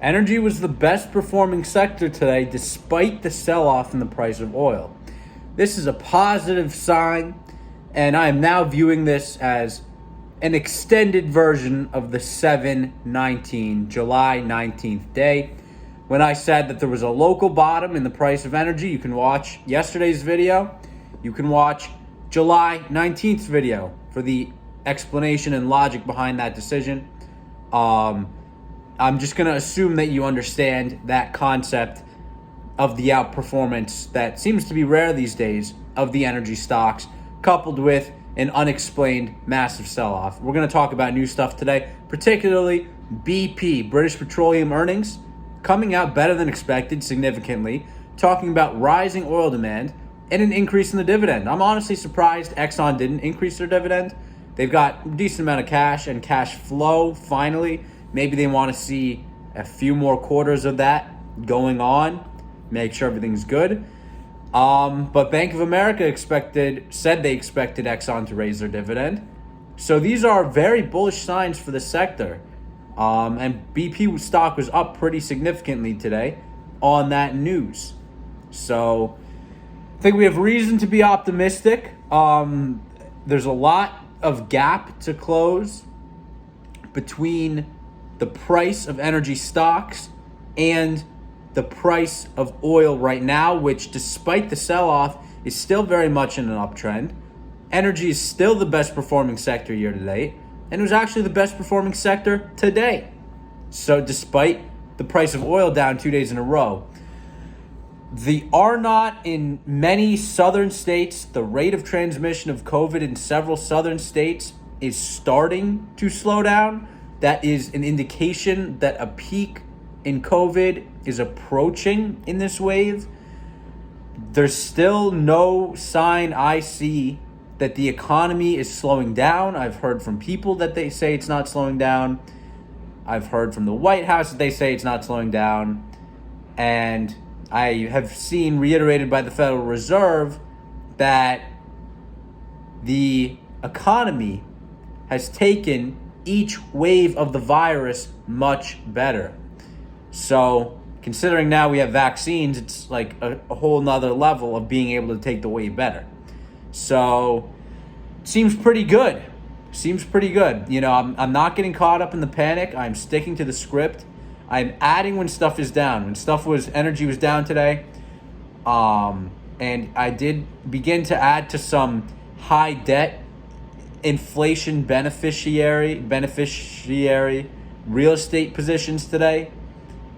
Energy was the best performing sector today despite the sell-off in the price of oil. This is a positive sign, and I am now viewing this as an extended version of the 7/19, July 19th day, when I said that there was a local bottom in the price of energy. You can watch yesterday's video. You can watch July 19th video for the explanation and logic behind that decision. I'm just going to assume that you understand that concept of the outperformance that seems to be rare these days of the energy stocks, coupled with an unexplained massive sell-off. We're going to talk about new stuff today, particularly BP, British Petroleum earnings, coming out better than expected significantly, talking about rising oil demand and an increase in the dividend. I'm honestly surprised Exxon didn't increase their dividend. They've got a decent amount of cash and cash flow finally. Maybe they want to see a few more quarters of that going on, make sure everything's good. But Bank of America said they expected Exxon to raise their dividend. So these are very bullish signs for the sector. And BP stock was up pretty significantly today on that news. So I think we have reason to be optimistic. There's a lot of gap to close between the price of energy stocks and the price of oil right now, which despite the sell-off is still very much in an uptrend. Energy is still the best performing sector year to date, and it was actually the best performing sector today. So despite the price of oil down 2 days in a row, the R0 in many southern states, the rate of transmission of COVID in several southern states is starting to slow down. That is an indication that a peak in COVID is approaching in this wave. There's still no sign I see that the economy is slowing down. I've heard from people that they say it's not slowing down. I've heard from the White House that they say it's not slowing down. And I have seen reiterated by the Federal Reserve that the economy has taken each wave of the virus much better. So considering now we have vaccines, it's like a whole nother level of being able to take the wave better. So seems pretty good. You know, I'm not getting caught up in the panic. I'm sticking to the script. I'm adding when stuff is down. Energy was down today. And I did begin to add to some high debt inflation beneficiary real estate positions today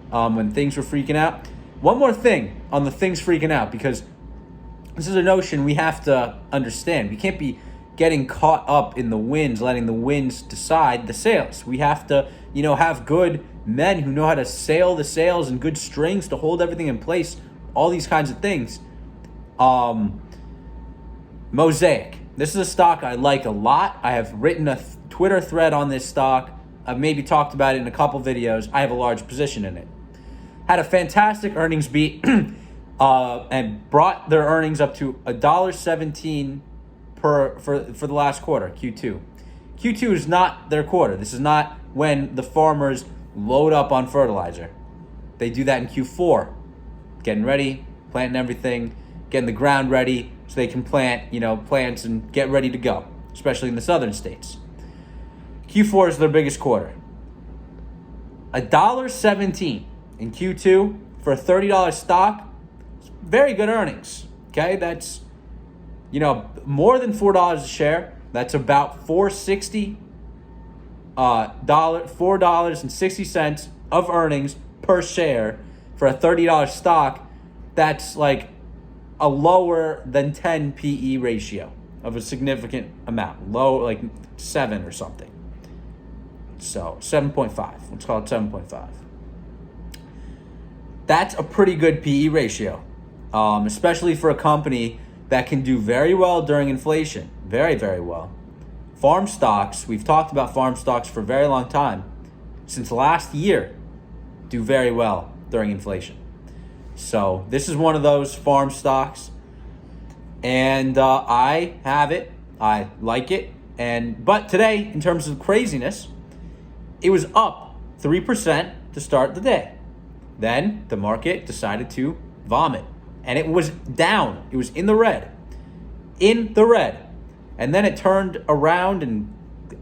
when things were freaking out. One more thing on the things freaking out, because this is a notion we have to understand. We can't be getting caught up in the winds, letting the winds decide the sails. We have to, have good men who know how to sail the sails and good strings to hold everything in place, all these kinds of things. Mosaic. This is a stock I like a lot. I have written a Twitter thread on this stock. I've maybe talked about it in a couple videos. I have a large position in it. Had a fantastic earnings beat and brought their earnings up to $1.17 for the last quarter, Q2. Q2 is not their quarter. This is not when the farmers load up on fertilizer. They do that in Q4, getting ready, planting everything, getting the ground ready so they can plant, plants and get ready to go, especially in the southern states. Q4 is their biggest quarter. $1.17 in Q2 for a $30 stock, very good earnings. Okay, that's more than $4 a share. That's about $4.60 of earnings per share for a $30 stock. That's like a lower than 10 PE ratio of a significant amount, low, like 7 or something. So 7.5, let's call it 7.5. That's a pretty good PE ratio, especially for a company that can do very well during inflation, very, very well. Farm stocks, we've talked about farm stocks for a very long time, since last year, do very well during inflation. So this is one of those farm stocks, and I have it. I like it. But today, in terms of craziness, it was up 3%, to start the day. Then the market decided to vomit, and it was down. It was in the red. In the red. And then it turned around, and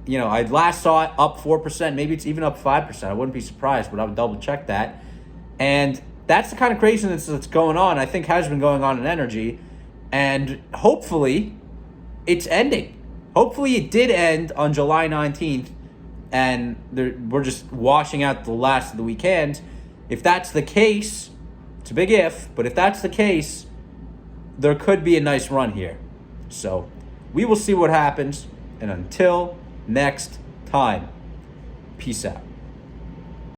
I last saw it up 4%. Maybe it's even up 5%. I wouldn't be surprised, but I would double check that. And that's the kind of craziness that's going on, I think has been going on in energy. And hopefully it's ending. Hopefully it did end on July 19th, and we're just washing out the last of the weekend. If that's the case, it's a big if, but if that's the case, there could be a nice run here. So we will see what happens. And until next time, peace out.